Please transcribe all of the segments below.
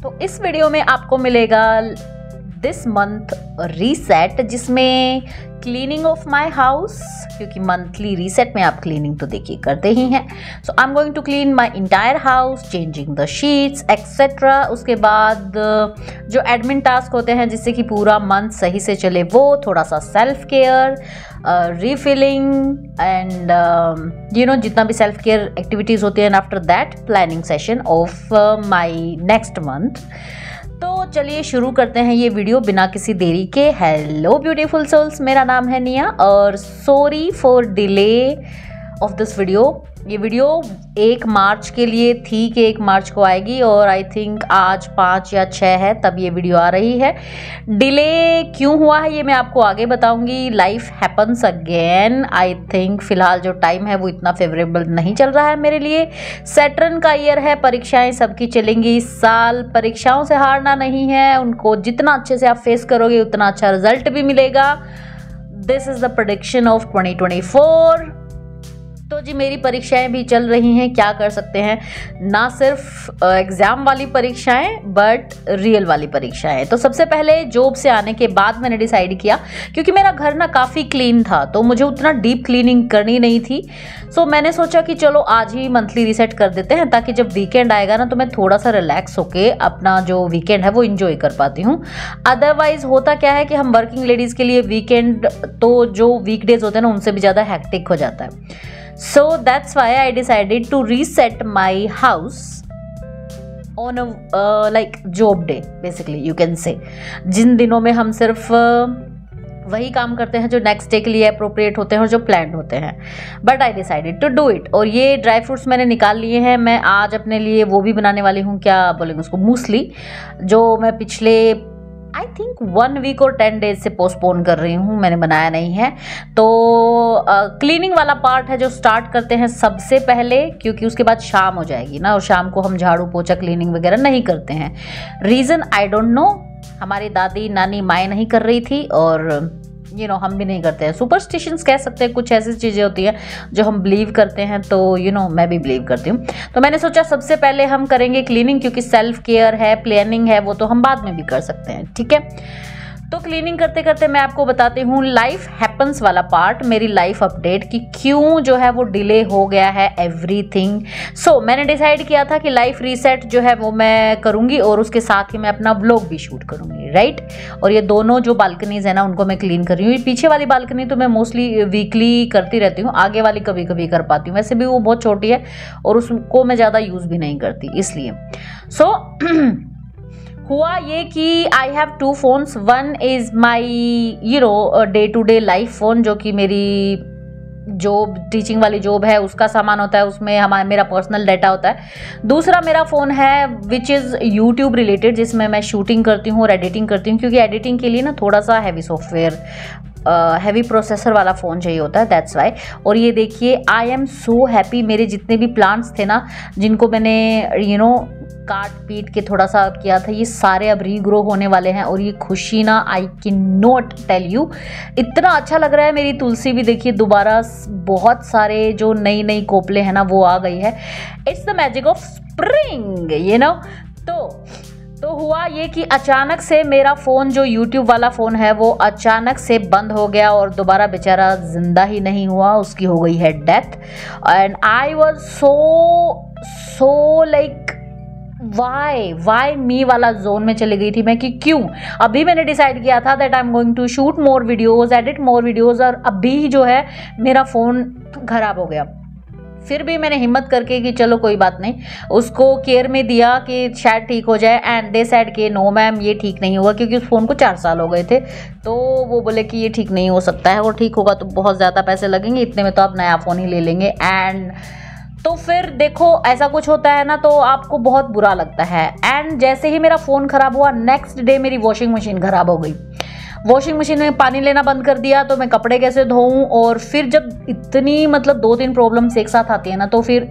तो इस वीडियो में आपको मिलेगा दिस मंथ रीसेट, जिसमें क्लीनिंग ऑफ माई हाउस, क्योंकि मंथली रीसेट में आप क्लीनिंग तो देखिए करते ही हैं। So I am going to clean my entire house, changing the sheets etcetera. उसके बाद जो एडमिन टास्क होते हैं जिससे कि पूरा मंथ सही से चले, वो थोड़ा सा सेल्फ केयर, रीफिलिंग एंड जितना भी सेल्फ केयर एक्टिविटीज़ होती हैं। After that planning session of my next month. तो चलिए शुरू करते हैं ये वीडियो बिना किसी देरी के। हेलो ब्यूटीफुल सोल्स, मेरा नाम है निया और sorry for delay of this video. ये वीडियो 1 मार्च के लिए थी कि 1 मार्च को आएगी और आई थिंक आज 5 या 6 है तब ये वीडियो आ रही है। डिले क्यों हुआ है ये मैं आपको आगे बताऊंगी। Life happens again. I think फिलहाल जो टाइम है वो इतना फेवरेबल नहीं चल रहा है मेरे लिए। सैटर्न का ईयर है, परीक्षाएं सबकी चलेंगी इस साल। परीक्षाओं से हारना नहीं है, उनको जितना अच्छे से आप फेस करोगे उतना अच्छा रिजल्ट भी मिलेगा। This is the prediction of 2024। तो जी मेरी परीक्षाएं भी चल रही हैं, क्या कर सकते हैं। ना सिर्फ एग्ज़ाम वाली परीक्षाएं बट रियल वाली परीक्षाएं। तो सबसे पहले जॉब से आने के बाद मैंने डिसाइड किया, क्योंकि मेरा घर ना काफ़ी क्लीन था तो मुझे उतना डीप क्लीनिंग करनी नहीं थी। सो मैंने सोचा कि चलो आज ही मंथली रीसेट कर देते हैं, ताकि जब वीकेंड आएगा ना तो मैं थोड़ा सा रिलैक्स होके अपना जो वीकेंड है वो इंजॉय कर पाती हूँ। अदरवाइज होता क्या है कि हम वर्किंग लेडीज़ के लिए वीकेंड तो जो वीकडेज होते हैं ना उनसे भी ज़्यादा हैक्टिक हो जाता है। So that's why I decided to reset my house on a like job day, basically you can say, जिन दिनों में हम सिर्फ वही काम करते हैं जो नेक्स्ट डे के लिए अप्रोप्रिएट होते हैं और जो प्लान्ड होते हैं। But I decided to do it. और ये ड्राई फ्रूट्स मैंने निकाल लिए हैं। मैं आज अपने लिए वो भी बनाने वाली हूँ, क्या बोलेंगे उसको, मूसली, जो मैं पिछले आई थिंक 1 वीक और 10 डेज से पोस्टपोन कर रही हूँ, मैंने बनाया नहीं है। तो क्लीनिंग वाला पार्ट है जो स्टार्ट करते हैं सबसे पहले, क्योंकि उसके बाद शाम हो जाएगी ना और शाम को हम झाड़ू पोछा क्लीनिंग वगैरह नहीं करते हैं। रीज़न आई डोंट नो, हमारी दादी नानी माएँ नहीं कर रही थी और हम भी नहीं करते हैं। सुपरस्टिशंस कह सकते हैं, कुछ ऐसी चीज़ें होती हैं जो हम बिलीव करते हैं, तो मैं भी बिलीव करती हूँ। तो मैंने सोचा सबसे पहले हम करेंगे क्लीनिंग, क्योंकि सेल्फ केयर है, प्लानिंग है, वो तो हम बाद में भी कर सकते हैं, ठीक है। तो क्लीनिंग करते करते मैं आपको बताती हूँ लाइफ हैपन्स वाला पार्ट, मेरी लाइफ अपडेट कि क्यों जो है वो डिले हो गया है एवरीथिंग। सो मैंने डिसाइड किया था कि लाइफ रीसेट जो है वो मैं करूँगी और उसके साथ ही मैं अपना व्लॉग भी शूट करूँगी, राइट। और ये दोनों जो बालकनीज है ना उनको मैं क्लीन कर रही हूँ। पीछे वाली बालकनी तो मैं मोस्टली वीकली करती रहती हूँ, आगे वाली कभी कभी कर पाती हूँ। वैसे भी वो बहुत छोटी है और उसको मैं ज़्यादा यूज़ भी नहीं करती, इसलिए। सो हुआ ये कि I have 2 phones। One is my day to day life phone, जो कि मेरी जॉब, टीचिंग वाली जॉब है, उसका सामान होता है, उसमें मेरा पर्सनल डाटा होता है। दूसरा मेरा फ़ोन है विच इज़ यूट्यूब रिलेटेड, जिसमें मैं शूटिंग करती हूँ और एडिटिंग करती हूँ, क्योंकि एडिटिंग के लिए ना थोड़ा सा हैवी सॉफ्टवेयर, हैवी प्रोसेसर वाला फ़ोन चाहिए होता है, दैट्स वाई। और ये देखिए आई एम सो हैप्पी, मेरे जितने भी प्लांट्स थे ना जिनको मैंने काट पीट के थोड़ा सा किया था, ये सारे अब रीग्रो होने वाले हैं। और ये खुशी ना I can not tell you, इतना अच्छा लग रहा है। मेरी तुलसी भी देखिए दोबारा बहुत सारे जो नई कोपले हैं ना वो आ गई है। It's the magic of spring तो हुआ ये कि अचानक से मेरा फ़ोन, जो YouTube वाला फ़ोन है, वो अचानक से बंद हो गया और दोबारा बेचारा ज़िंदा ही नहीं हुआ, उसकी हो गई है death. And I was so like why me वाला जोन में चली गई थी मैं कि क्यों। अभी मैंने डिसाइड किया था that I am going to shoot more videos, edit more videos, और अभी जो है मेरा फ़ोन ख़राब हो गया। फिर भी मैंने हिम्मत करके कि चलो कोई बात नहीं, उसको केयर में दिया कि शायद ठीक हो जाए। एंड दे सेड कि नो मैम ये ठीक नहीं होगा, क्योंकि उस फ़ोन को 4 साल हो गए थे। तो वो बोले कि ये ठीक नहीं हो सकता है और ठीक होगा तो बहुत ज़्यादा पैसे लगेंगे, इतने में तो आप नया फ़ोन ही ले लेंगे। एंड तो फिर देखो ऐसा कुछ होता है ना तो आपको बहुत बुरा लगता है। एंड जैसे ही मेरा फ़ोन ख़राब हुआ, नेक्स्ट डे मेरी वॉशिंग मशीन ख़राब हो गई। वॉशिंग मशीन में पानी लेना बंद कर दिया, तो मैं कपड़े कैसे धोऊं। और फिर जब इतनी 2-3 प्रॉब्लम्स एक साथ आती है ना, तो फिर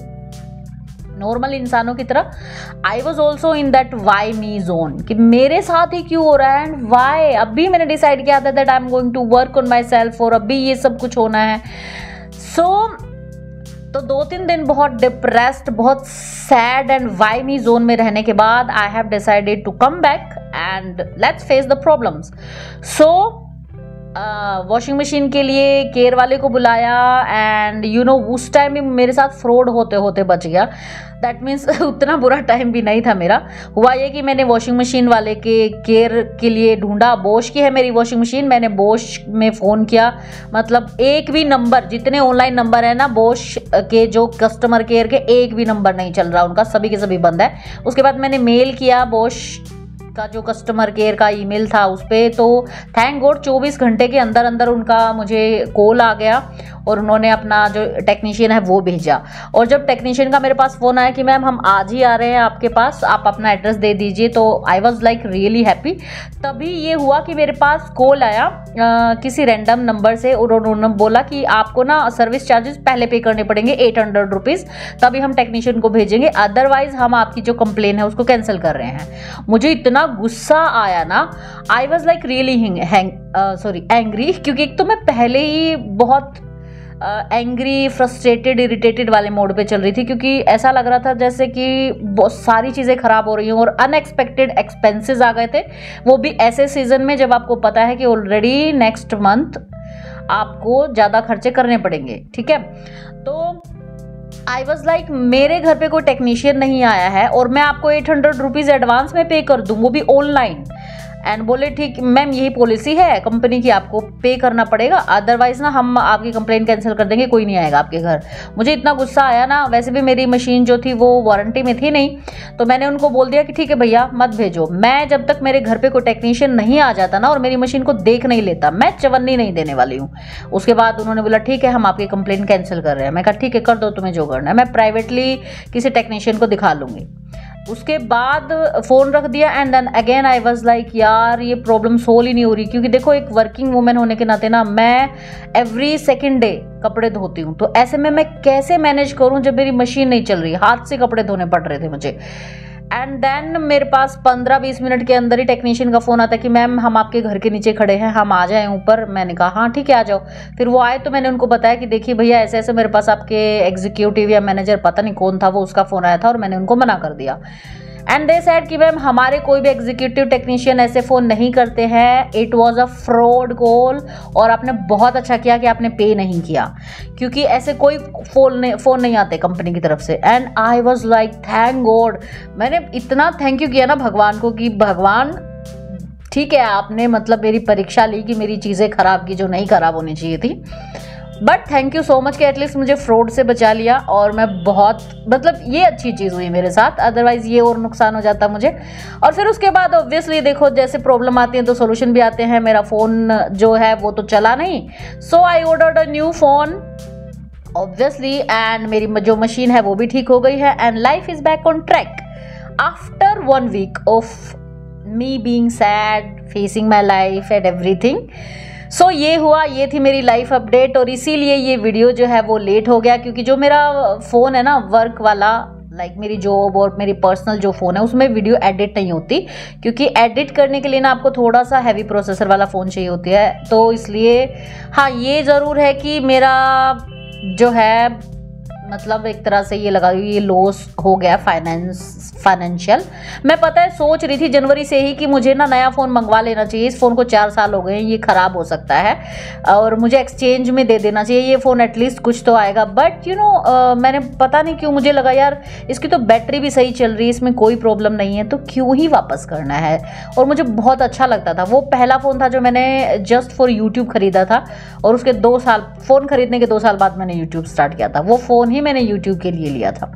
नॉर्मल इंसानों की तरह I was also in that why me zone कि मेरे साथ ही क्यों हो रहा है एंड वाई। अभी मैंने डिसाइड किया था that I am going to work on my myself अभी ये सब कुछ होना है। सो तो 2-3 दिन बहुत डिप्रेस्ड, बहुत सैड एंड वाइमी जोन में रहने के बाद I have decided to come back and let's face the problems. So washing machine के लिए केयर वाले को बुलाया एंड यू नो उस टाइम भी मेरे साथ फ्रॉड होते होते बच गया। दैट मीन्स उतना बुरा टाइम भी नहीं था मेरा। हुआ ये कि मैंने वॉशिंग मशीन वाले के केयर के लिए ढूंढा। बोश की है मेरी वॉशिंग मशीन, मैंने बोश में फ़ोन किया, मतलब एक भी नंबर, जितने ऑनलाइन नंबर है ना बोश के जो कस्टमर केयर के, एक भी नंबर नहीं चल रहा उनका, सभी के सभी बंद है। उसके बाद मैंने मेल किया बोश का जो कस्टमर केयर का ईमेल था उस पर, तो थैंक गॉड 24 घंटे के अंदर अंदर उनका मुझे कॉल आ गया और उन्होंने अपना जो टेक्नीशियन है वो भेजा। और जब टेक्नीशियन का मेरे पास फ़ोन आया कि मैम हम आज ही आ रहे हैं आपके पास, आप अपना एड्रेस दे दीजिए, तो I was like really happy. तभी ये हुआ कि मेरे पास कॉल आया किसी रैंडम नंबर से और उन्होंने बोला कि आपको ना सर्विस चार्जेस पहले पे करने पड़ेंगे 800 रुपीज़, तभी हम टेक्नीशियन को भेजेंगे, अदरवाइज हम आपकी जो कंप्लेन है उसको कैंसिल कर रहे हैं। मुझे इतना गुस्सा आया ना, I was like really angry, क्योंकि एक तो मैं पहले ही बहुत एंग्री, फ्रस्ट्रेटेड, इरिटेटेड वाले मोड पे चल रही थी, क्योंकि ऐसा लग रहा था जैसे कि बहुत सारी चीज़ें ख़राब हो रही हैं और अनएक्सपेक्टेड एक्सपेंसेस आ गए थे, वो भी ऐसे सीज़न में जब आपको पता है कि ऑलरेडी नेक्स्ट मंथ आपको ज़्यादा खर्चे करने पड़ेंगे। ठीक है, तो आई वॉज लाइक मेरे घर पे कोई टेक्नीशियन नहीं आया है और मैं आपको 800 रुपीज़ एडवांस में पे कर दूँ, वो भी ऑनलाइन। एंड बोले ठीक मैम यही पॉलिसी है कंपनी की, आपको पे करना पड़ेगा, अदरवाइज ना हम आपकी कंप्लेन कैंसिल कर देंगे, कोई नहीं आएगा आपके घर। मुझे इतना गुस्सा आया ना, वैसे भी मेरी मशीन जो थी वो वारंटी में थी नहीं, तो मैंने उनको बोल दिया कि ठीक है भैया मत भेजो, मैं जब तक मेरे घर पे कोई टेक्नीशियन नहीं आ जाता ना और मेरी मशीन को देख नहीं लेता, मैं चवन्नी नहीं देने वाली हूँ। उसके बाद उन्होंने बोला ठीक है हम आपकी कंप्लेन कैंसिल कर रहे हैं। मैं कहा ठीक है कर दो, तुम्हें जो करना है, मैं प्राइवेटली किसी टेक्नीशियन को दिखा लूँगी। उसके बाद फ़ोन रख दिया and then again I was like यार ये प्रॉब्लम सोल्व ही नहीं हो रही, क्योंकि देखो एक वर्किंग वुमेन होने के नाते ना मैं एवरी सेकेंड डे कपड़े धोती हूँ, तो ऐसे में मैं कैसे मैनेज करूँ जब मेरी मशीन नहीं चल रही, हाथ से कपड़े धोने पड़ रहे थे मुझे। एंड देन मेरे पास 15-20 मिनट के अंदर ही टेक्नीशियन का फ़ोन आता है कि मैम हम आपके घर के नीचे खड़े हैं, हम आ जाएं ऊपर। मैंने कहा हाँ ठीक है आ जाओ। फिर वो आए तो मैंने उनको बताया कि देखिए भैया ऐसे ऐसे मेरे पास आपके एग्जीक्यूटिव या मैनेजर पता नहीं कौन था वो, उसका फ़ोन आया था और मैंने उनको मना कर दिया। एंड दे सेड कि मैम हमारे कोई भी एग्जीक्यूटिव टेक्नीशियन ऐसे फ़ोन नहीं करते हैं, it was a fraud call, और आपने बहुत अच्छा किया कि आपने पे नहीं किया, क्योंकि ऐसे कोई फ़ोन नहीं आते कंपनी की तरफ से। And I was like thank God, मैंने इतना थैंक यू किया ना भगवान को कि भगवान ठीक है आपने मतलब मेरी परीक्षा ली कि मेरी चीज़ें ख़राब की जो नहीं ख़राब होनी चाहिए थी, but thank you so much कि एटलीस्ट मुझे फ्रॉड से बचा लिया। और मैं बहुत मतलब ये अच्छी चीज़ हुई मेरे साथ, अदरवाइज़ ये और नुकसान हो जाता मुझे। और फिर उसके बाद ऑब्वियसली देखो जैसे प्रॉब्लम आती है तो सोल्यूशन भी आते हैं। मेरा फ़ोन जो है वो तो चला नहीं, so I ordered a new phone obviously, and मेरी जो मशीन है वो भी ठीक हो गई है and life is back on track after 1 week of me being sad, facing my life and everything. So ये हुआ, ये थी मेरी लाइफ अपडेट। और इसीलिए ये वीडियो जो है वो लेट हो गया, क्योंकि जो मेरा फ़ोन है ना वर्क वाला, लाइक मेरी जॉब और मेरी पर्सनल जो फ़ोन है उसमें वीडियो एडिट नहीं होती, क्योंकि एडिट करने के लिए ना आपको थोड़ा सा हैवी प्रोसेसर वाला फ़ोन चाहिए होती है। तो इसलिए हाँ ये ज़रूर है कि मेरा जो है मतलब एक तरह से ये लगा ये लॉस हो गया फाइनेंशियल। मैं पता है सोच रही थी जनवरी से ही कि मुझे ना नया फ़ोन मंगवा लेना चाहिए, इस फ़ोन को 4 साल हो गए हैं, ये ख़राब हो सकता है और मुझे एक्सचेंज में दे देना चाहिए, ये फ़ोन एटलीस्ट कुछ तो आएगा। बट यू नो मैंने पता नहीं क्यों मुझे लगा यार इसकी तो बैटरी भी सही चल रही है, इसमें कोई प्रॉब्लम नहीं है, तो क्यों ही वापस करना है। और मुझे बहुत अच्छा लगता था, वो पहला फ़ोन था जो मैंने जस्ट फॉर यूट्यूब ख़रीदा था, और उसके 2 साल फ़ोन खरीदने के 2 साल बाद मैंने यूट्यूब स्टार्ट किया था। वो फ़ोन ही मैंने यूट्यूब के लिए लिया था।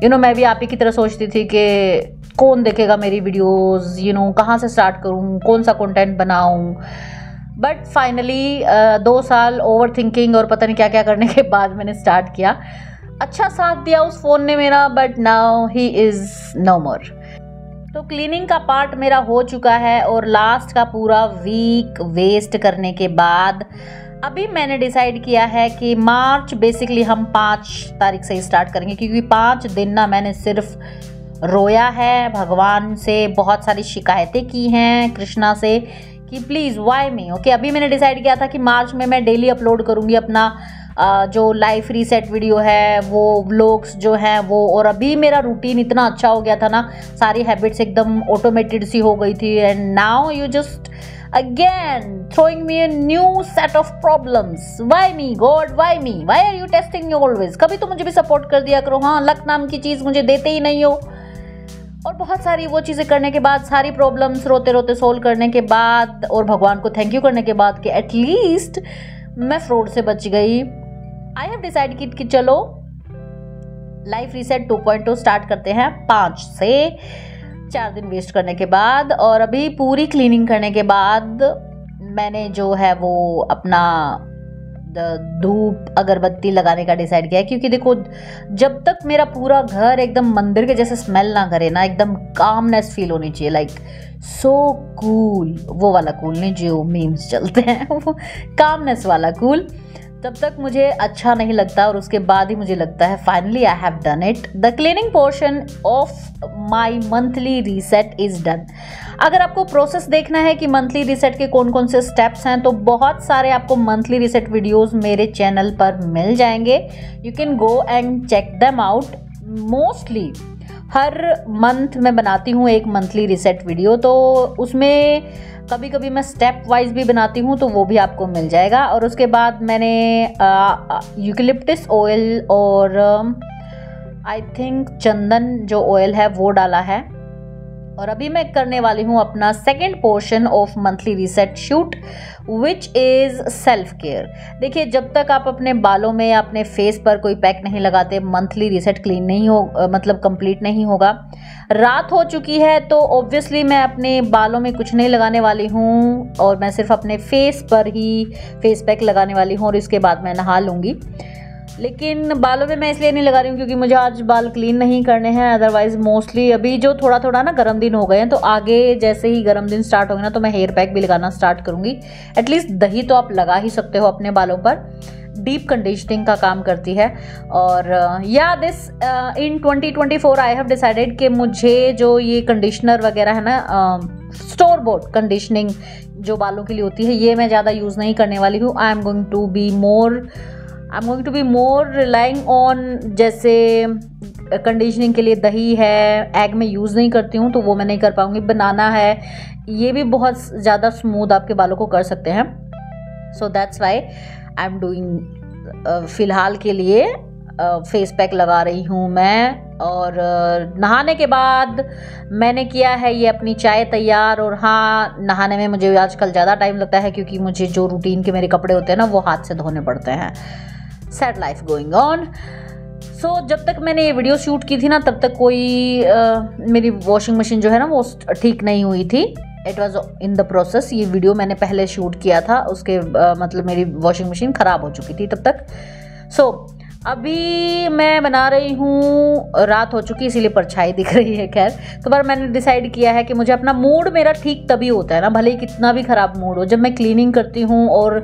यू नो मैं भी आप ही की तरह सोचती थी कि कौन देखेगा मेरी वीडियोस, यू नो कहाँ से स्टार्ट करूँ, कौन सा कंटेंट बनाऊँ। बट फाइनली 2 साल ओवर थिंकिंग और पता नहीं क्या क्या करने के बाद मैंने स्टार्ट किया। अच्छा साथ दिया उस फ़ोन ने मेरा, but now he is no more. तो क्लीनिंग का पार्ट मेरा हो चुका है और लास्ट का पूरा वीक वेस्ट करने के बाद अभी मैंने डिसाइड किया है कि मार्च बेसिकली हम 5 तारीख से ही स्टार्ट करेंगे, क्योंकि 5 दिन ना मैंने सिर्फ रोया है, भगवान से बहुत सारी शिकायतें की हैं, कृष्णा से कि प्लीज़ वाई मी। ओके अभी मैंने डिसाइड किया था कि मार्च में मैं डेली अपलोड करूँगी अपना जो लाइफ रीसेट वीडियो है, वो व्लॉग्स जो हैं वो, और अभी मेरा रूटीन इतना अच्छा हो गया था ना, सारी हैबिट्स एकदम ऑटोमेटेड सी हो गई थी। And now you just again throwing me a new set of problems. Why me God, why me, why are you testing me always? कभी तो मुझे भी सपोर्ट कर दिया करो। हाँ, लक नाम की चीज़ मुझे देते ही नहीं हो। और बहुत सारी वो चीज़ें करने के बाद, सारी प्रॉब्लम्स रोते रोते सोल्व करने के बाद, और भगवान को थैंक यू करने के बाद कि एटलीस्ट मैं फ्रॉड से बच गई, आई हैव डिसाइड कि चलो लाइफ रीसेट 2.2 स्टार्ट करते हैं 5 से 4 दिन वेस्ट करने के बाद। और अभी पूरी क्लीनिंग करने के बाद मैंने जो है वो अपना धूप अगरबत्ती लगाने का डिसाइड किया है। क्योंकि देखो, जब तक मेरा पूरा घर एकदम मंदिर के जैसे स्मेल ना करे ना, एकदम कामनेस फील होनी चाहिए, लाइक सो कूल, वो वाला कूल नहीं जो मीम्स चलते हैं, वो कामनेस वाला कूल, तब तक मुझे अच्छा नहीं लगता। और उसके बाद ही मुझे लगता है finally I have done it, the cleaning portion of my monthly reset is done. अगर आपको प्रोसेस देखना है कि मंथली रीसेट के कौन कौन से स्टेप्स हैं, तो बहुत सारे आपको मंथली रीसेट वीडियोस मेरे चैनल पर मिल जाएंगे। You can go and check them out. Mostly हर मंथ मैं बनाती हूँ एक मंथली रीसेट वीडियो, तो उसमें कभी कभी मैं स्टेप वाइज भी बनाती हूँ, तो वो भी आपको मिल जाएगा। और उसके बाद मैंने यूकेलिप्टस ऑयल और आई थिंक चंदन जो ऑयल है वो डाला है। और अभी मैं करने वाली हूँ अपना second portion of monthly reset shoot, which is self care. देखिए, जब तक आप अपने बालों में या अपने फेस पर कोई पैक नहीं लगाते, मंथली रीसेट क्लीन नहीं हो, मतलब कंप्लीट नहीं होगा। रात हो चुकी है तो ऑब्वियसली मैं अपने बालों में कुछ नहीं लगाने वाली हूँ, और मैं सिर्फ अपने फेस पर ही फेस पैक लगाने वाली हूँ, और इसके बाद मैं नहा लूँगी। लेकिन बालों में मैं इसलिए नहीं लगा रही हूँ क्योंकि मुझे आज बाल क्लीन नहीं करने हैं। अदरवाइज मोस्टली अभी जो थोड़ा थोड़ा ना गर्म दिन हो गए हैं, तो आगे जैसे ही गर्म दिन स्टार्ट होंगे ना, तो मैं हेयर पैक भी लगाना स्टार्ट करूँगी। एटलीस्ट दही तो आप लगा ही सकते हो अपने बालों पर, डीप कंडीशनिंग का काम करती है। और या this in 2024 I have decided कि मुझे जो ये कंडीशनर वगैरह है ना, स्टोर बॉट कंडीशनिंग जो बालों के लिए होती है, ये मैं ज़्यादा यूज़ नहीं करने वाली हूँ। I am going to be more relying on, जैसे कंडीशनिंग के लिए दही है, एग में यूज़ नहीं करती हूँ तो वो मैं नहीं कर पाऊँगी। बनाना है, ये भी बहुत ज़्यादा स्मूथ आपके बालों को कर सकते हैं। So that's why I am doing, फ़िलहाल के लिए फेस पैक लगा रही हूँ मैं। और नहाने के बाद मैंने किया है ये अपनी चाय तैयार। और हाँ, नहाने में मुझे आजकल ज़्यादा टाइम लगता है क्योंकि मुझे जो रूटीन के मेरे कपड़े होते हैं ना, वो हाथ से धोने पड़ते हैं। Sad life going on. So जब तक मैंने ये वीडियो शूट की थी ना, तब तक कोई मेरी वॉशिंग मशीन जो है ना वो ठीक नहीं हुई थी। It was in the process. ये वीडियो मैंने पहले शूट किया था, उसके मतलब मेरी वॉशिंग मशीन ख़राब हो चुकी थी तब तक। सो अभी मैं बना रही हूँ, रात हो चुकी इसीलिए परछाई दिख रही है। खैर, तो पर मैंने डिसाइड किया है कि मुझे अपना मूड मेरा ठीक तभी होता है ना, भले ही कितना भी ख़राब मूड हो, जब मैं क्लीनिंग करती हूँ और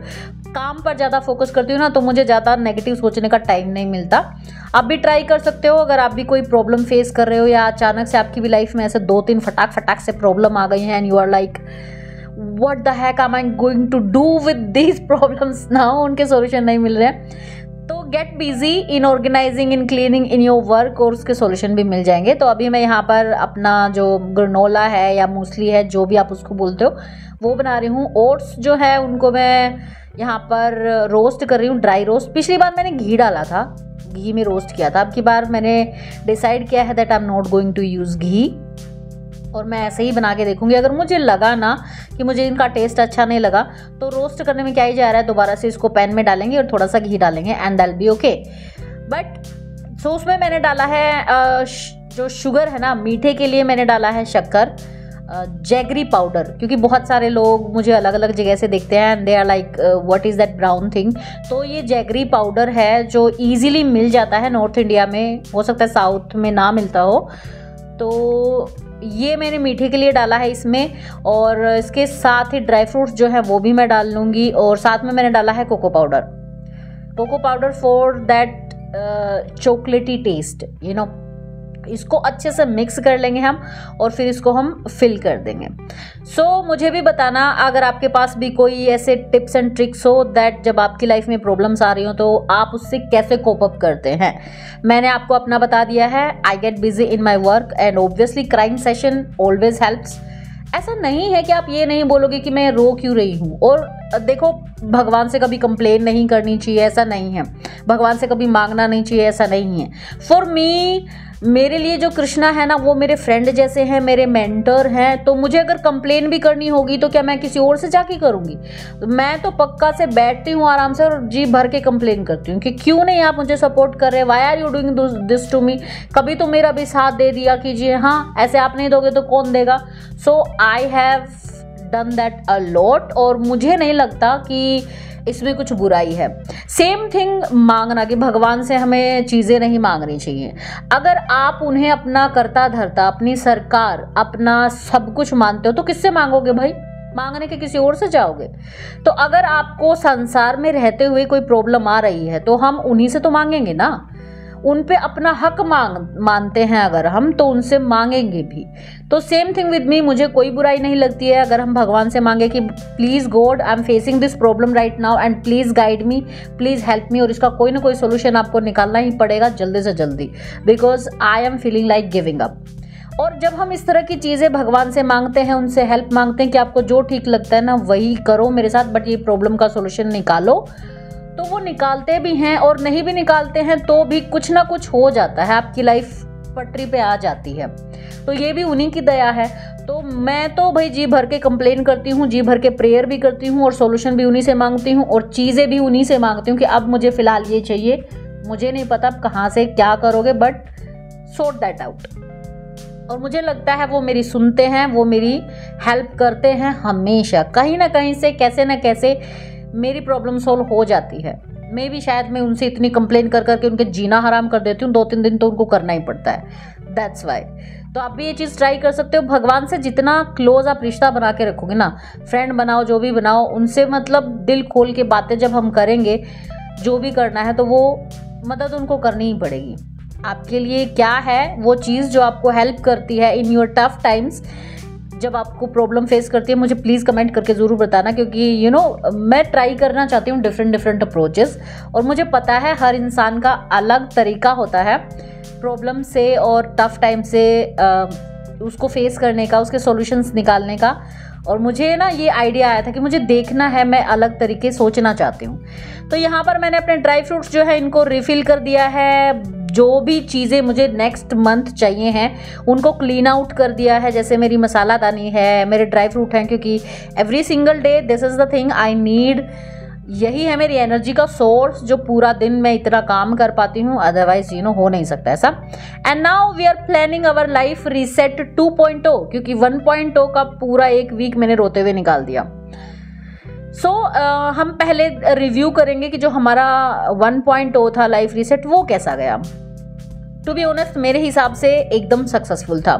काम पर ज़्यादा फोकस करती हूँ ना, तो मुझे ज़्यादा नेगेटिव सोचने का टाइम नहीं मिलता। आप भी ट्राई कर सकते हो, अगर आप भी कोई प्रॉब्लम फेस कर रहे हो या अचानक से आपकी भी लाइफ में ऐसे 2-3 फटाक से प्रॉब्लम आ गई हैं and you are like what the heck am I going to do with these problems now, उनके सॉल्यूशन नहीं मिल रहे हैं, तो get busy in organizing, in cleaning, in your work, और उसके सॉल्यूशन भी मिल जाएंगे। तो अभी मैं यहाँ पर अपना जो ग्रेनोला है या मूसली है, जो भी आप उसको बोलते हो, वो बना रही हूँ। ओट्स जो है उनको मैं यहाँ पर रोस्ट कर रही हूँ, ड्राई रोस्ट। पिछली बार मैंने घी डाला था, घी में रोस्ट किया था। अब की बार मैंने डिसाइड किया है that I am not going to use ghee, और मैं ऐसे ही बना के देखूंगी। अगर मुझे लगा ना कि मुझे इनका टेस्ट अच्छा नहीं लगा, तो रोस्ट करने में क्या ही जा रहा है, दोबारा से इसको पैन में डालेंगे और थोड़ा सा घी डालेंगे and that be okay. But so उसमें मैंने डाला है जो शुगर है ना, मीठे के लिए मैंने डाला है शक्कर, जैगरी पाउडर, क्योंकि बहुत सारे लोग मुझे अलग अलग जगह से देखते हैं and they are like what is that brown thing. तो ये जैगरी पाउडर है जो ईजिली मिल जाता है नॉर्थ इंडिया में, हो सकता है साउथ में ना मिलता हो। तो ये मैंने मीठे के लिए डाला है इसमें, और इसके साथ ही ड्राई फ्रूट्स जो है वो भी मैं डाल लूँगी। और साथ में मैंने डाला है कोको पाउडर फॉर दैट चॉकलेटी टेस्ट, यू नो। इसको अच्छे से मिक्स कर लेंगे हम और फिर इसको हम फिल कर देंगे। मुझे भी बताना अगर आपके पास भी कोई ऐसे टिप्स एंड ट्रिक्स हो दैट जब आपकी लाइफ में प्रॉब्लम्स आ रही हो तो आप उससे कैसे कोप अप करते हैं। मैंने आपको अपना बता दिया है, I get busy in my work and obviously crime session always helps. ऐसा नहीं है कि आप ये नहीं बोलोगे कि मैं रो क्यों रही हूँ। और देखो, भगवान से कभी कंप्लेन नहीं करनी चाहिए, ऐसा नहीं है। भगवान से कभी मांगना नहीं चाहिए, ऐसा नहीं है। फॉर मी, मेरे लिए जो कृष्णा है ना, वो मेरे फ्रेंड जैसे हैं, मेरे मेंटर हैं। तो मुझे अगर कंप्लेन भी करनी होगी तो क्या मैं किसी और से जाके करूँगी? तो मैं तो पक्का से बैठती हूँ आराम से और जी भर के कंप्लेन करती हूँ कि क्यों नहीं आप मुझे सपोर्ट कर रहे, why are you doing this to me. कभी तो मेरा भी साथ दे दिया कीजिए। हाँ, ऐसे आप नहीं दोगे तो कौन देगा? So I have done that a lot और मुझे नहीं लगता कि इसमें कुछ बुराई है। सेम थिंग मांगना, कि भगवान से हमें चीज़ें नहीं मांगनी चाहिए। अगर आप उन्हें अपना करता धरता, अपनी सरकार, अपना सब कुछ मानते हो तो किससे मांगोगे भाई? मांगने के किसी और से जाओगे? तो अगर आपको संसार में रहते हुए कोई प्रॉब्लम आ रही है तो हम उन्हीं से तो मांगेंगे ना। उन पे अपना हक मानते हैं अगर हम, तो उनसे मांगेंगे भी। तो सेम थिंग विद मी, मुझे कोई बुराई नहीं लगती है अगर हम भगवान से मांगे कि please God, I am facing this problem right now and please guide me, please help me. और इसका कोई ना कोई सोल्यूशन आपको निकालना ही पड़ेगा जल्दी से जल्दी, because I am feeling like giving up. और जब हम इस तरह की चीज़ें भगवान से मांगते हैं, उनसे हेल्प मांगते हैं कि आपको जो ठीक लगता है ना वही करो मेरे साथ, बट ये प्रॉब्लम का सोल्यूशन निकालो, तो वो निकालते भी हैं। और नहीं भी निकालते हैं तो भी कुछ ना कुछ हो जाता है, आपकी लाइफ पटरी पे आ जाती है। तो ये भी उन्हीं की दया है। तो मैं तो भाई जी भर के कंप्लेन करती हूँ, जी भर के प्रेयर भी करती हूँ और सॉल्यूशन भी उन्हीं से मांगती हूँ और चीज़ें भी उन्हीं से मांगती हूँ कि अब मुझे फ़िलहाल ये चाहिए। मुझे नहीं पता आप कहाँ से क्या करोगे, बट सॉर्ट दैट आउट। और मुझे लगता है वो मेरी सुनते हैं, वो मेरी हेल्प करते हैं हमेशा। कहीं ना कहीं से कैसे ना कैसे मेरी प्रॉब्लम सॉल्व हो जाती है। मे भी शायद मैं उनसे इतनी कंप्लेन कर करके उनके जीना हराम कर देती हूँ, 2-3 दिन तो उनको करना ही पड़ता है। That's why. तो आप भी ये चीज़ ट्राई कर सकते हो। भगवान से जितना क्लोज आप रिश्ता बना के रखोगे ना, फ्रेंड बनाओ, जो भी बनाओ, उनसे मतलब दिल खोल के बातें जब हम करेंगे, जो भी करना है, तो वो मदद उनको करनी ही पड़ेगी। आपके लिए क्या है वो चीज़ जो आपको हेल्प करती है इन योर टफ टाइम्स, जब आपको प्रॉब्लम फेस करती है, मुझे प्लीज़ कमेंट करके ज़रूर बताना। क्योंकि मैं ट्राई करना चाहती हूँ डिफरेंट अप्रोचेस, और मुझे पता है हर इंसान का अलग तरीका होता है प्रॉब्लम से और टफ टाइम से उसको फेस करने का, उसके सॉल्यूशंस निकालने का। और मुझे ना ये आइडिया आया था कि मुझे देखना है, मैं अलग तरीके सोचना चाहती हूँ। तो यहाँ पर मैंने अपने ड्राई फ्रूट्स जो है इनको रिफ़िल कर दिया है। जो भी चीज़ें मुझे नेक्स्ट मंथ चाहिए हैं उनको क्लीन आउट कर दिया है। जैसे मेरी मसाला दानी है, मेरे ड्राई फ्रूट हैं, क्योंकि every single day this is the thing I need. यही है मेरी एनर्जी का सोर्स, जो पूरा दिन मैं इतना काम कर पाती हूँ, अदरवाइज हो नहीं सकता ऐसा। And now we are planning our life reset 2.0, क्योंकि 1.0 का पूरा एक वीक मैंने रोते हुए निकाल दिया। हम पहले रिव्यू करेंगे कि जो हमारा 1.0 था लाइफ रीसेट, वो कैसा गया। टू बी ऑनेस्ट मेरे हिसाब से एकदम सक्सेसफुल था।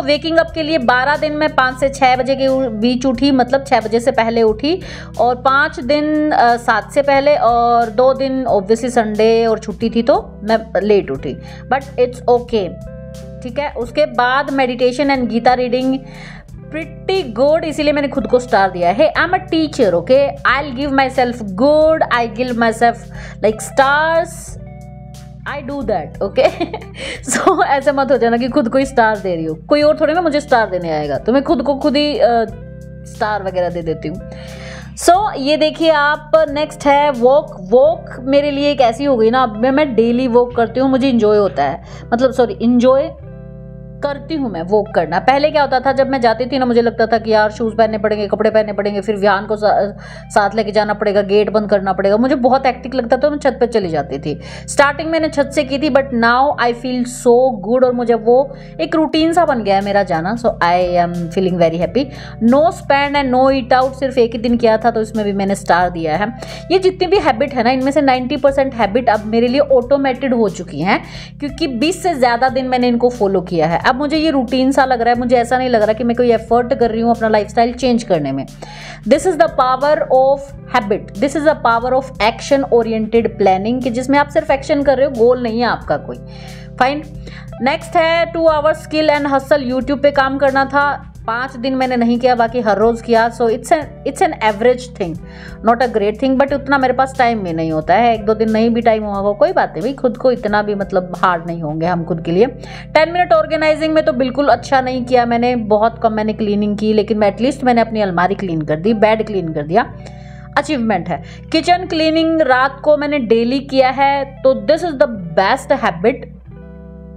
वेकिंग अप के लिए 12 दिन में 5 से 6 बजे के बीच उठी, मतलब 6 बजे से पहले उठी, और 5 दिन 7 से पहले, और 2 दिन ऑब्वियसली संडे और छुट्टी थी तो मैं लेट उठी, बट इट्स ओके, ठीक है। उसके बाद meditation and Gita reading pretty good, इसीलिए मैंने खुद को स्टार दिया है। I am a teacher, okay, I will give myself good, I give myself like stars, I do that, okay. So ऐसा मत हो जाना कि खुद को ही स्टार दे रही हो, कोई और थोड़ी ना मुझे स्टार देने आएगा, तो मैं खुद को खुद ही स्टार वगैरह दे देती हूँ। ये देखिए आप, नेक्स्ट है वॉक मेरे लिए एक ऐसी हो गई ना, अब मैं डेली वॉक करती हूँ, मुझे इंजॉय होता है, मतलब इंजॉय करती हूँ मैं वॉक करना। पहले क्या होता था, जब मैं जाती थी ना, मुझे लगता था कि यार शूज़ पहनने पड़ेंगे, कपड़े पहनने पड़ेंगे, फिर व्यान को साथ लेके जाना पड़ेगा, गेट बंद करना पड़ेगा, मुझे बहुत एक्टिक लगता था, मैं छत पे चली जाती थी। स्टार्टिंग मैंने छत से की थी, but now I feel so good, और मुझे वो एक रूटीन सा बन गया है मेरा जाना। So I am feeling very happy. No spend and no eat out सिर्फ एक ही दिन किया था, तो इसमें भी मैंने स्टार दिया है। ये जितनी भी हैबिट है ना, इनमें से 90% हैबिट अब मेरे लिए ऑटोमेटेड हो चुकी हैं, क्योंकि 20 से ज़्यादा दिन मैंने इनको फॉलो किया है। अब मुझे ये रूटीन सा लग रहा है, मुझे ऐसा नहीं लग रहा कि मैं कोई एफर्ट कर रही हूँ अपना लाइफस्टाइल चेंज करने में। This is the power of habit, this is the power of action oriented planning, कि जिसमें आप सिर्फ एक्शन कर रहे हो, गोल नहीं है आपका कोई। फाइन। नेक्स्ट है 2 hours skill and hustle, YouTube पे काम करना था। 5 दिन मैंने नहीं किया, बाकी हर रोज़ किया। So it's an average thing, not a great thing, but उतना मेरे पास टाइम भी नहीं होता है। 1-2 दिन नहीं भी टाइम होगा कोई बात नहीं भाई, खुद को इतना भी मतलब हार्ड नहीं होंगे हम खुद के लिए। 10 मिनट ऑर्गेनाइजिंग में तो बिल्कुल अच्छा नहीं किया मैंने, बहुत कम मैंने क्लीनिंग की, लेकिन एटलीस्ट मैंने अपनी अलमारी क्लीन कर दी, बेड क्लीन कर दिया, अचीवमेंट है। किचन क्लीनिंग रात को मैंने डेली किया है, तो this is the best habit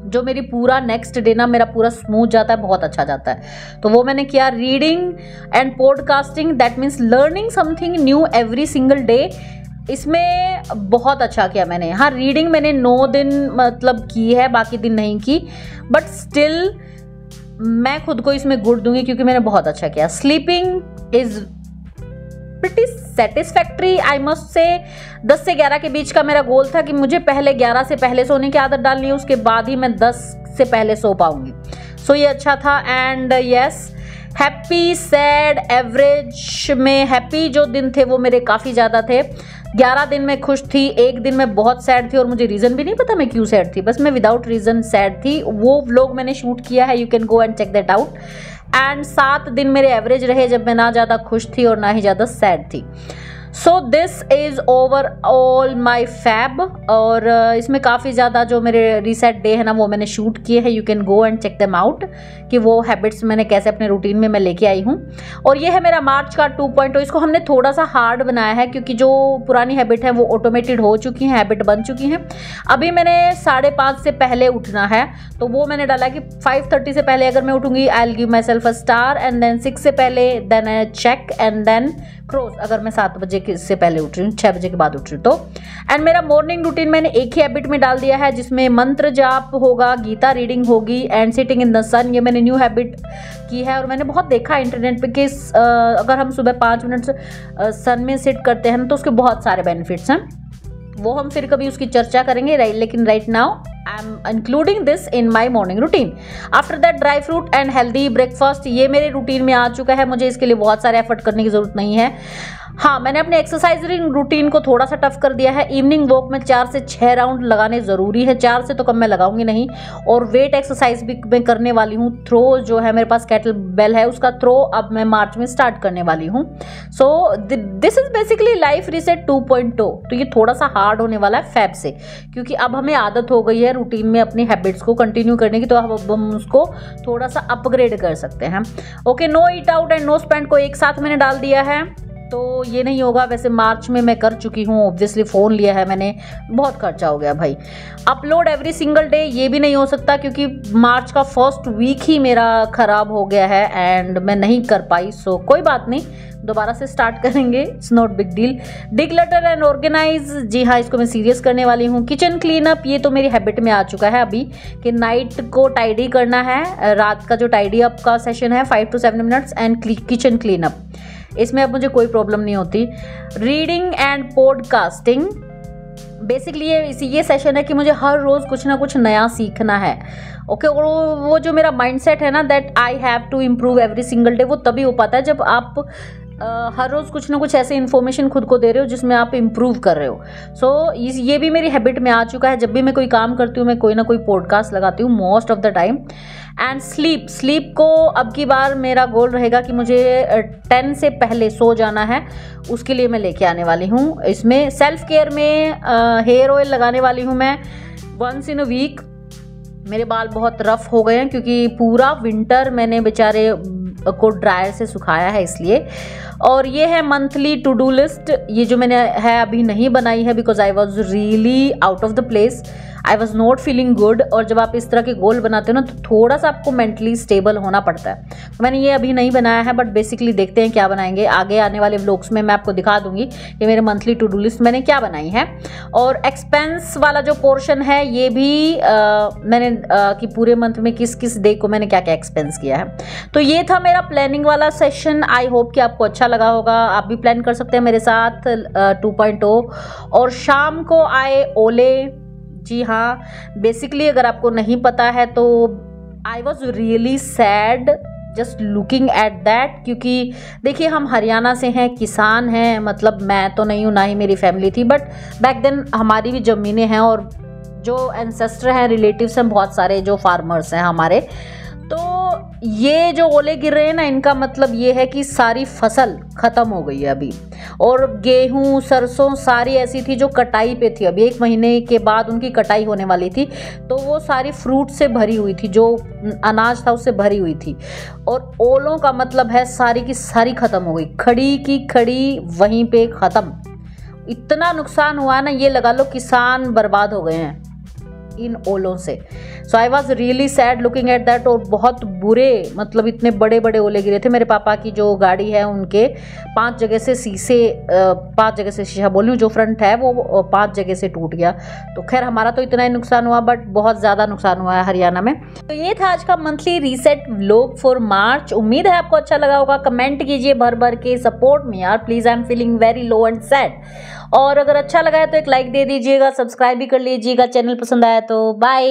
जो मेरी पूरा नेक्स्ट डे ना मेरा पूरा स्मूथ जाता है, बहुत अच्छा जाता है। तो वो मैंने किया। Reading and podcasting, that means learning something new every single day, इसमें बहुत अच्छा किया मैंने। हाँ, रीडिंग मैंने 9 दिन मतलब की है, बाकी दिन नहीं की, बट स्टिल मैं खुद को इसमें गुड दूंगी क्योंकि मैंने बहुत अच्छा किया। Sleeping is pretty satisfactory I must say. 10 से 11 के बीच का मेरा गोल था कि मुझे पहले 11 से पहले सोने की आदत डालनी है, उसके बाद ही मैं 10 से पहले सो पाऊंगी। सो ये अच्छा था। And yes, happy sad average में हैप्पी जो दिन थे वो मेरे काफ़ी ज़्यादा थे। 11 दिन मैं खुश थी, 1 दिन मैं बहुत सैड थी और मुझे रीज़न भी नहीं पता मैं क्यों सैड थी, बस मैं विदाउट रीज़न सैड थी। वो व्लॉग मैंने शूट किया है, you can go and check that out. And 7 दिन मेरे एवरेज रहे जब मैं ना ज़्यादा खुश थी और ना ही ज़्यादा सैड थी। So this is overall my fab. और इसमें काफ़ी ज़्यादा जो मेरे रीसेट डे है ना वो मैंने शूट किए हैं, you can go and check them out कि वो हैबिट्स मैंने कैसे अपने रूटीन में मैं लेके आई हूँ। और ये है मेरा मार्च का 2.0। इसको हमने थोड़ा सा हार्ड बनाया है क्योंकि जो पुरानी हैबिट है वो ऑटोमेटेड हो चुकी हैं, हैबिट बन चुकी हैं। अभी मैंने 5:30 से पहले उठना है, तो वो मैंने डाला कि 5:30 से पहले अगर मैं उठूंगी I will give myself a star, and then 6 से पहले then I check, and then cross अगर मैं 7 बजे से पहले उठ रही हूँ, 6 बजे के बाद उठ रही हूँ तो। एंड मेरा मॉर्निंग रूटीन मैंने एक ही हैबिट में डाल दिया है जिसमें मंत्र जाप होगा, गीता रीडिंग होगी एंड सिटिंग इन द सन। ये मैंने न्यू हैबिट की है और मैंने बहुत देखा इंटरनेट पे कि अगर हम सुबह 5 मिनट सन में सिट करते हैं तो उसके बहुत सारे बेनिफिट्स हैं, वो हम फिर कभी उसकी चर्चा करेंगे। लेकिन right now I am including this in my morning routine. After that dry fruit and healthy breakfast, ये मेरे रूटीन में आ चुका है, मुझे इसके लिए बहुत सारे एफर्ट करने की जरूरत नहीं है। हाँ, मैंने अपने एक्सरसाइजिंग रूटीन को थोड़ा सा टफ कर दिया है। इवनिंग वॉक में 4 से 6 राउंड लगाने ज़रूरी है, 4 से तो कम मैं लगाऊंगी नहीं। और वेट एक्सरसाइज भी मैं करने वाली हूँ। थ्रो जो है मेरे पास कैटल बेल है, उसका थ्रो अब मैं मार्च में स्टार्ट करने वाली हूँ। So this is basically life reset 2.0। तो ये थोड़ा सा हार्ड होने वाला है फैब से, क्योंकि अब हमें आदत हो गई है रूटीन में अपनी हैबिट्स को कंटिन्यू करने की, तो अब हम उसको थोड़ा सा अपग्रेड कर सकते हैं। Okay, no eat out and no spend को एक साथ मैंने डाल दिया है, तो ये नहीं होगा। वैसे मार्च में मैं कर चुकी हूँ, ऑब्वियसली फ़ोन लिया है मैंने, बहुत खर्चा हो गया भाई। अपलोड एवरी सिंगल डे, ये भी नहीं हो सकता क्योंकि मार्च का फर्स्ट वीक ही मेरा ख़राब हो गया है एंड मैं नहीं कर पाई। सो कोई बात नहीं, दोबारा से स्टार्ट करेंगे, it's not big deal. Declutter and organise, जी हाँ, इसको मैं सीरियस करने वाली हूँ। किचन क्लीन अप, ये तो मेरी हैबिट में आ चुका है अभी कि नाइट को टाइडी करना है। रात का जो टाइडी अप का सेशन है 5 to 7 minutes and kitchen clean up, इसमें अब मुझे कोई प्रॉब्लम नहीं होती। रीडिंग एंड पॉडकास्टिंग, बेसिकली ये सेशन है कि मुझे हर रोज़ कुछ ना कुछ नया सीखना है। ओके, और वो जो मेरा माइंडसेट है ना, that I have to improve every single day, वो तभी हो पाता है जब आप हर रोज़ कुछ ना कुछ ऐसे इन्फॉर्मेशन खुद को दे रहे हो जिसमें आप इम्प्रूव कर रहे हो। सो ये भी मेरी हैबिट में आ चुका है। जब भी मैं कोई काम करती हूँ मैं कोई ना कोई पॉडकास्ट लगाती हूँ most of the time. And sleep को अब की बार मेरा गोल रहेगा कि मुझे 10 से पहले सो जाना है, उसके लिए मैं लेके आने वाली हूँ। इसमें सेल्फ केयर में हेयर ऑयल लगाने वाली हूँ मैं वंस इन अ वीक। मेरे बाल बहुत रफ हो गए हैं क्योंकि पूरा विंटर मैंने बेचारे को ड्रायर से सुखाया है इसलिए। और ये है मंथली टू डू लिस्ट, ये जो मैंने है अभी नहीं बनाई है because I was really out of the place, I was not feeling good. और जब आप इस तरह के गोल बनाते हो ना तो थोड़ा सा आपको मेंटली स्टेबल होना पड़ता है। तो मैंने ये अभी नहीं बनाया है, बट बेसिकली देखते हैं क्या बनाएंगे। आगे आने वाले व्लॉग्स में मैं आपको दिखा दूंगी कि मेरे मंथली टू डू लिस्ट मैंने क्या बनाई है। और एक्सपेंस वाला जो पोर्शन है ये भी मैंने कि पूरे मंथ में किस किस डे को मैंने क्या क्या एक्सपेंस किया है। तो ये था मेरा प्लानिंग वाला सेशन। आई होप कि आपको अच्छा लगा होगा। आप भी प्लान कर सकते हैं मेरे साथ 2.0। और शाम को आए ओले, जी हाँ, बेसिकली अगर आपको नहीं पता है तो आई was really sad just looking at that, क्योंकि देखिए हम हरियाणा से हैं, किसान हैं, मतलब मैं तो नहीं हूँ, ना ही मेरी फैमिली थी, बट बैक देन हमारी भी ज़मीनें हैं और जो एंसेस्टर हैं, रिलेटिव्स हैं बहुत सारे जो फार्मर्स हैं हमारे। तो ये जो ओले गिर रहे हैं ना, इनका मतलब ये है कि सारी फसल खत्म हो गई है अभी। और गेहूं सरसों सारी ऐसी थी जो कटाई पे थी, अभी 1 महीने के बाद उनकी कटाई होने वाली थी, तो वो सारी फ्रूट से भरी हुई थी, जो अनाज था उससे भरी हुई थी। और ओलों का मतलब है सारी की सारी खत्म हो गई, खड़ी की खड़ी वहीं पे खत्म। इतना नुकसान हुआ है ना, ये लगा लो किसान बर्बाद हो गए हैं इन ओलों से। So I was really sad looking at that. और बहुत बुरे, मतलब इतने बड़े बड़े ओले गिरे थे। मेरे पापा की जो गाड़ी है उनके 5 जगह से शीशे, 5 जगह से शीशा बोल रही हूँ, जो फ्रंट है वो 5 जगह से टूट गया। तो खैर हमारा तो इतना ही नुकसान हुआ, बट बहुत ज़्यादा नुकसान हुआ है हरियाणा में। तो ये था आज का monthly reset vlog for March. उम्मीद है आपको अच्छा लगा होगा। कमेंट कीजिए भर भर के, सपोर्ट मी यार please, I am feeling very low and sad. और अगर अच्छा लगा है तो एक लाइक दे दीजिएगा, सब्सक्राइब भी कर लीजिएगा चैनल पसंद आया तो। बाय।